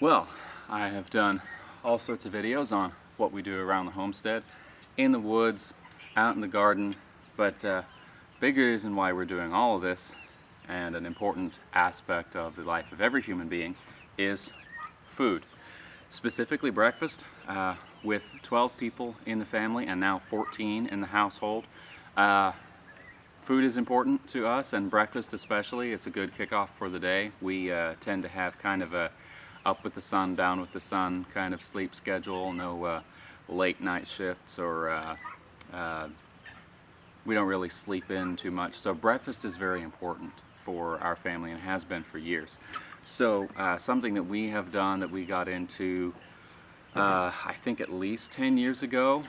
Well, I have done all sorts of videos on what we do around the homestead, in the woods, out in the garden, but big reason why we're doing all of this, and an important aspect of the life of every human being, is food. Specifically breakfast, with 12 people in the family and now 14 in the household. Food is important to us, and breakfast especially. It's a good kickoff for the day. We tend to have kind of a up with the sun, down with the sun kind of sleep schedule. No late night shifts, or we don't really sleep in too much. So breakfast is very important for our family and has been for years. So something that we have done that we got into I think at least 10 years ago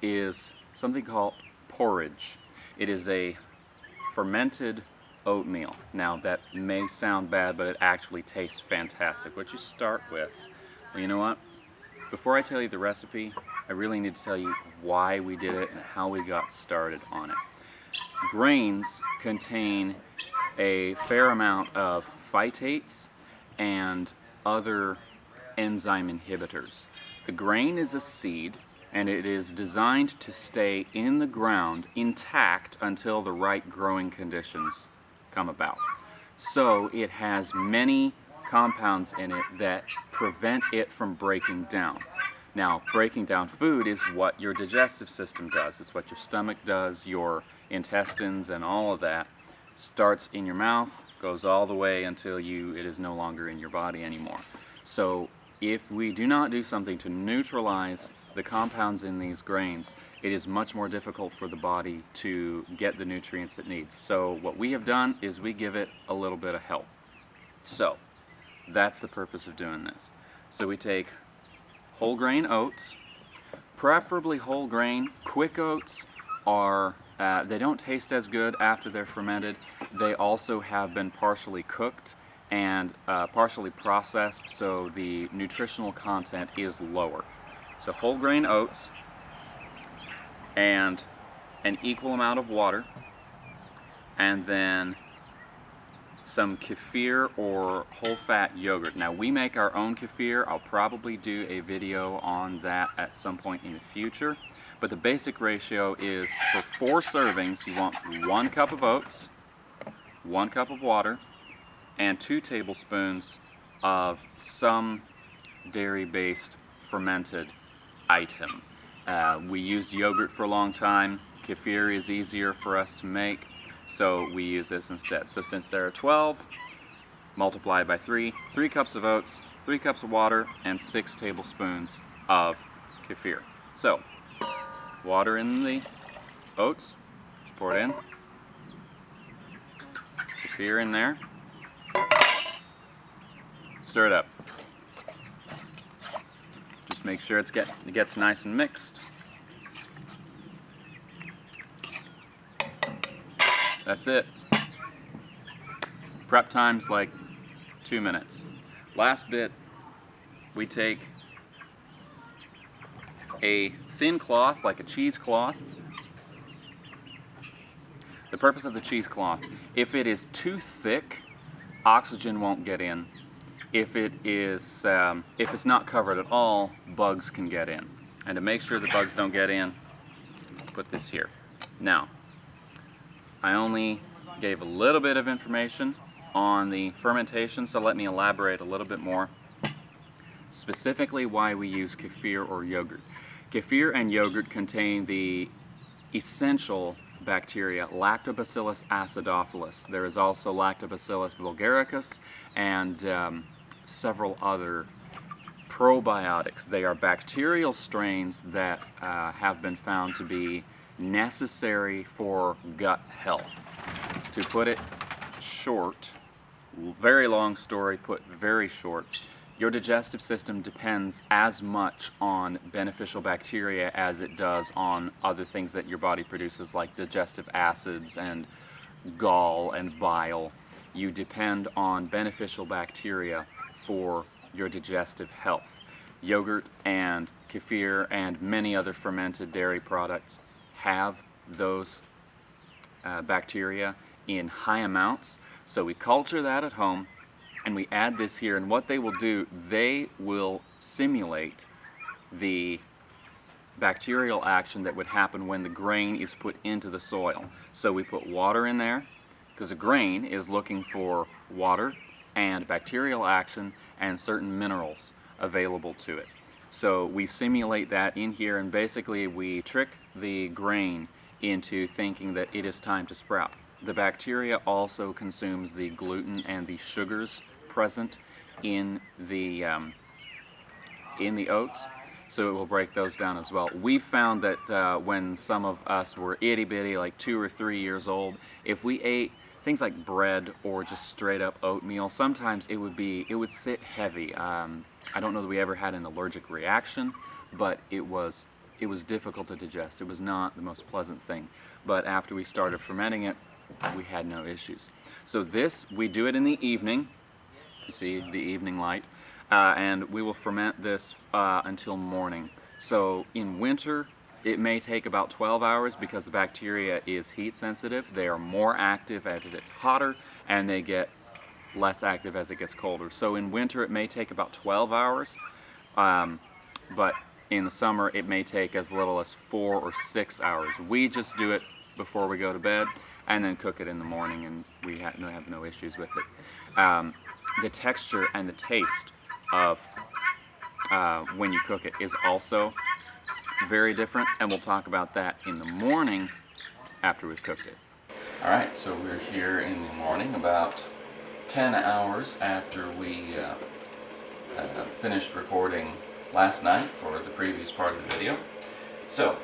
is something called porridge. It is a fermented oatmeal. Now that may sound bad, but it actually tastes fantastic. What you start with, well, you know what? Before I tell you the recipe, I really need to tell you why we did it and how we got started on it. Grains contain a fair amount of phytates and other enzyme inhibitors. The grain is a seed, and it is designed to stay in the ground intact until the right growing conditions come about. So it has many compounds in it that prevent it from breaking down. Now, breaking down food is what your digestive system does. It's what your stomach does, your intestines, and all of that starts in your mouth, goes all the way until it is no longer in your body anymore. So if we do not do something to neutralize the compounds in these grains, it is much more difficult for the body to get the nutrients it needs. So what we have done is we give it a little bit of help. So that's the purpose of doing this. So we take whole grain oats, preferably whole grain. Quick oats are, they don't taste as good after they're fermented. They also have been partially cooked and partially processed, so the nutritional content is lower. So whole grain oats and an equal amount of water, and then some kefir or whole fat yogurt. Now we make our own kefir. I'll probably do a video on that at some point in the future, but the basic ratio is for 4 servings you want 1 cup of oats, 1 cup of water, and 2 tablespoons of some dairy-based fermented item. We used yogurt for a long time. Kefir is easier for us to make, so we use this instead. So since there are 12, multiply by 3 cups of oats, 3 cups of water, and 6 tablespoons of kefir. So water in the oats, just pour it in, kefir in there, stir it up. Just make sure it gets nice and mixed. That's it. Prep time's like 2 minutes. Last bit, we take a thin cloth, like a cheesecloth. The purpose of the cheesecloth, if it is too thick, oxygen won't get in. If it's not covered at all, bugs can get in. And to make sure the bugs don't get in, put this here. Now, I only gave a little bit of information on the fermentation, so let me elaborate a little bit more. Specifically why we use kefir or yogurt. Kefir and yogurt contain the essential bacteria Lactobacillus acidophilus. There is also Lactobacillus bulgaricus and several other probiotics. They are bacterial strains that have been found to be necessary for gut health. To put it short, very long story put very short, your digestive system depends as much on beneficial bacteria as it does on other things that your body produces, like digestive acids and gall and bile. You depend on beneficial bacteria for your digestive health. Yogurt and kefir and many other fermented dairy products have those bacteria in high amounts, so we culture that at home and we add this here, and what they will do, they will simulate the bacterial action that would happen when the grain is put into the soil. So we put water in there, because the grain is looking for water and bacterial action and certain minerals available to it. So we simulate that in here, and basically we trick the grain into thinking that it is time to sprout. The bacteria also consumes the gluten and the sugars present in the oats, so it will break those down as well. We found that when some of us were itty bitty, like 2 or 3 years old, if we ate things like bread or just straight up oatmeal, sometimes it would sit heavy. I don't know that we ever had an allergic reaction, but it was difficult to digest. It was not the most pleasant thing. But after we started fermenting it, we had no issues. So this, we do it in the evening. You see the evening light. And we will ferment this until morning. So in winter, it may take about 12 hours because the bacteria is heat sensitive. They are more active as it's hotter, and they get less active as it gets colder. So in winter, it may take about 12 hours, but in the summer, it may take as little as 4 or 6 hours. We just do it before we go to bed, and then cook it in the morning, and we have no issues with it. The texture and the taste of when you cook it is also very different, and we'll talk about that in the morning after we've cooked it. Alright, so we're here in the morning about 10 hours after we finished recording last night for the previous part of the video. So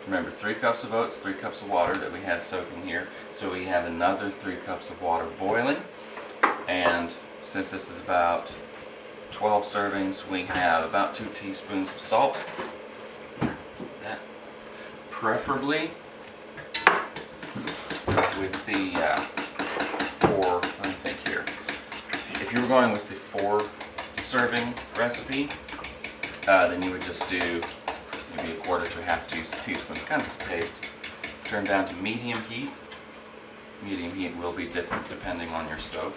remember, 3 cups of oats, 3 cups of water that we had soaking here. So we have another 3 cups of water boiling, and since this is about 12 servings, we have about 2 teaspoons of salt. Preferably with the 4, let me think here. If you were going with the 4 serving recipe, then you would just do maybe 1/4 to 1/2 teaspoon, kind of to taste. Turn down to medium heat. Medium heat will be different depending on your stove.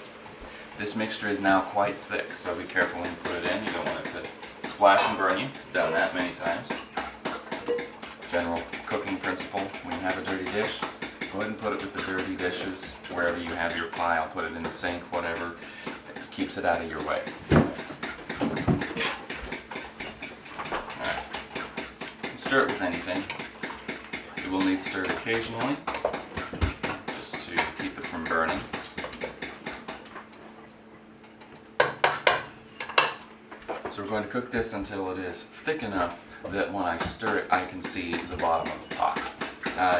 This mixture is now quite thick, so be careful when you put it in. You don't want it to splash and burn you. Done that many times. General cooking principle: when you have a dirty dish, go ahead and put it with the dirty dishes wherever you have your pile. Put it in the sink, whatever. It keeps it out of your way. Alright. Stir it with anything. You will need stirred occasionally, just to keep it from burning. So we're going to cook this until it is thick enough that when I stir it, I can see the bottom of the pot.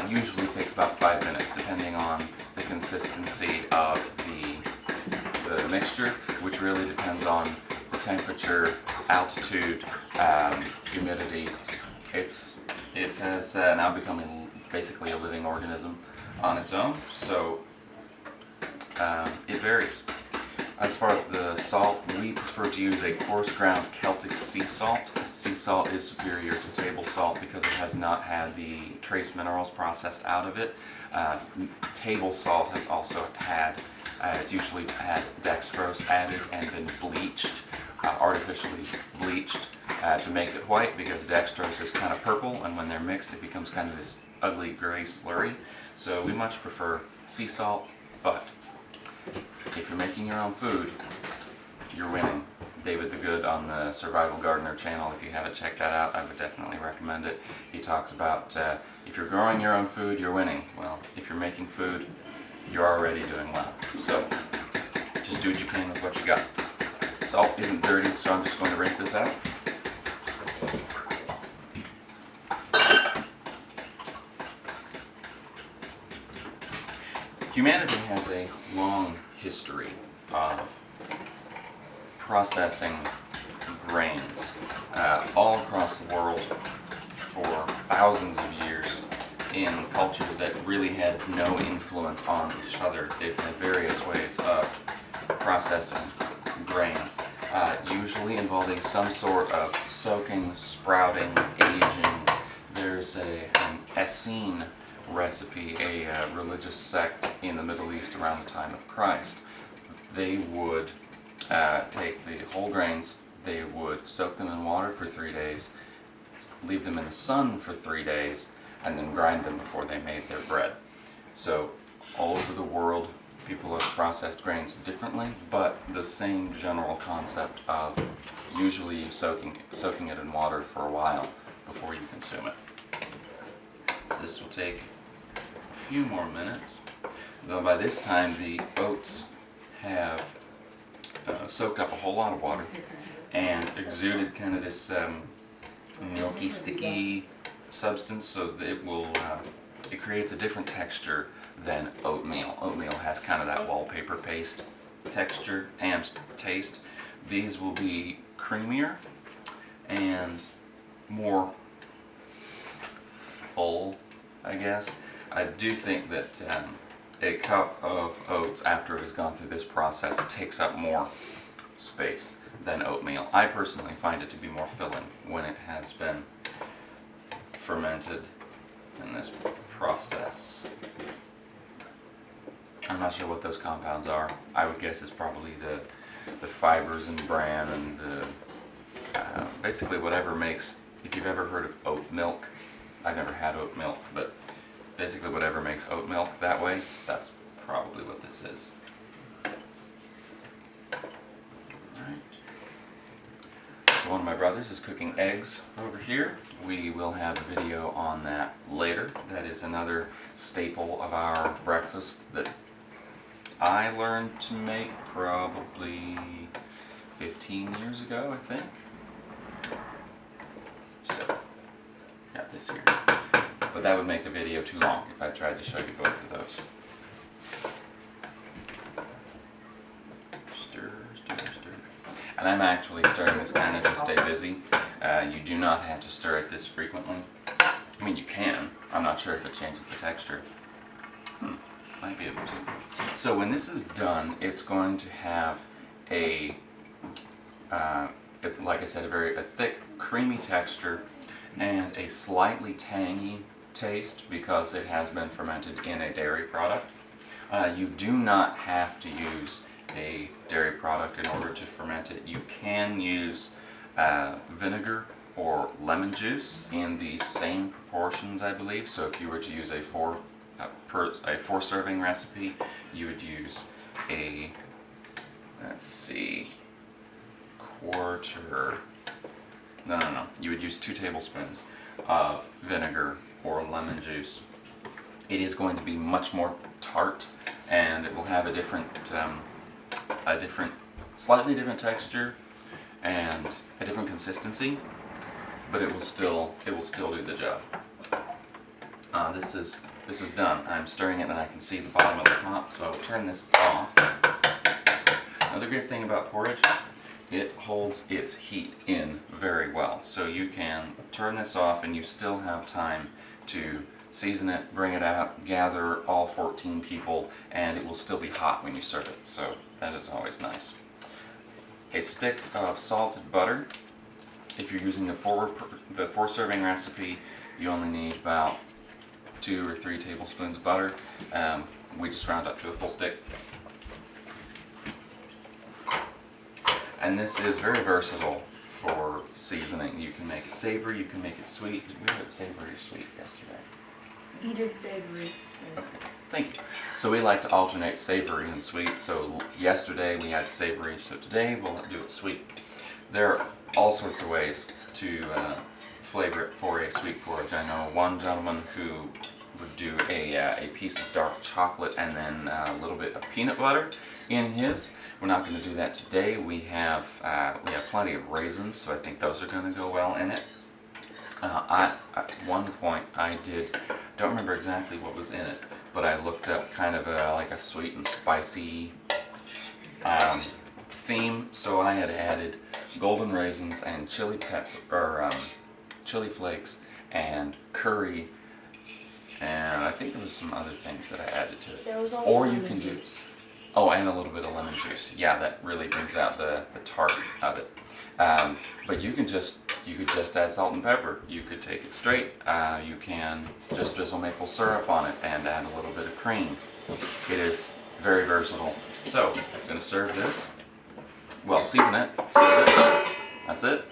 Usually takes about 5 minutes, depending on the consistency of the mixture, which really depends on the temperature, altitude, humidity. It has now become basically a living organism on its own, so it varies. As far as the salt, we prefer to use a coarse ground Celtic sea salt. Sea salt is superior to table salt because it has not had the trace minerals processed out of it. Table salt has also had, it's usually had dextrose added and been bleached, artificially bleached to make it white, because dextrose is kind of purple, and when they're mixed it becomes kind of this ugly gray slurry. So we much prefer sea salt, but if you're making your own food, you're winning. David the Good on the Survival Gardener channel, if you haven't checked that out, I would definitely recommend it. He talks about if you're growing your own food, you're winning. Well, if you're making food, you're already doing well. So just do what you can with what you got. Salt isn't dirty, so I'm just going to rinse this out. Humanity has a long history of processing grains all across the world for thousands of years in cultures that really had no influence on each other. They've had various ways of processing grains, usually involving some sort of soaking, sprouting, aging. There's an Essene recipe, a religious sect in the Middle East around the time of Christ. They would take the whole grains, they would soak them in water for 3 days, leave them in the sun for 3 days, and then grind them before they made their bread. So all over the world, people have processed grains differently, but the same general concept of usually soaking it in water for a while before you consume it. So this will take a few more minutes, though by this time the oats have soaked up a whole lot of water and exuded kind of this milky, sticky substance, so that it creates a different texture than oatmeal. Oatmeal has kind of that wallpaper paste texture and taste. These will be creamier and more full, I guess. I do think that a cup of oats, after it has gone through this process, takes up more space than oatmeal. I personally find it to be more filling when it has been fermented in this process. I'm not sure what those compounds are. I would guess it's probably the fibers and bran and the basically whatever makes, if you've ever heard of oat milk, I've never had oat milk, but basically whatever makes oat milk that way, that's probably what this is. Alright. So one of my brothers is cooking eggs over here. We will have a video on that later. That is another staple of our breakfast that I learned to make probably 15 years ago, I think. So, got this here. But that would make the video too long if I tried to show you both of those. Stir, stir, stir. And I'm actually stirring this kind of to stay busy. You do not have to stir it this frequently. I mean, you can. I'm not sure if it changes the texture. Might be able to. So when this is done, it's going to have a, like I said, a thick, creamy texture and a slightly tangy taste because it has been fermented in a dairy product. You do not have to use a dairy product in order to ferment it. You can use vinegar or lemon juice in the same proportions, I believe. So if you were to use a four serving recipe, you would use a, let's see, you would use 2 tablespoons of vinegar or lemon juice. It is going to be much more tart, and it will have a slightly different texture and a different consistency, but it will still do the job. This is done. I'm stirring it and I can see the bottom of the pot, so I'll turn this off. Another great thing about porridge, it holds its heat in very well. So you can turn this off and you still have time to season it, bring it out, gather all 14 people, and it will still be hot when you serve it. So that is always nice. A stick of salted butter. If you're using the 4 serving recipe, you only need about 2 or 3 tablespoons of butter. We just round up to a full stick. And this is very versatile for seasoning. You can make it savory, you can make it sweet. Did we have it savory or sweet yesterday? You did savory. Okay, thank you. So we like to alternate savory and sweet. So yesterday we had savory, so today we'll do it sweet. There are all sorts of ways to flavor it for a sweet porridge. I know one gentleman who would do a piece of dark chocolate and then a little bit of peanut butter in his. We're not going to do that today. We have plenty of raisins, so I think those are going to go well in it. At one point don't remember exactly what was in it, but I looked up kind of like a sweet and spicy theme, so I had added golden raisins and chili flakes and curry, and I think there was some other things that I added to it. There was also lemon juice. Oh, and a little bit of lemon juice. Yeah, that really brings out the tart of it. But you could just add salt and pepper. You could take it straight. You can just drizzle maple syrup on it and add a little bit of cream. It is very versatile. So I'm going to serve this well, season it. Serve it. That's it.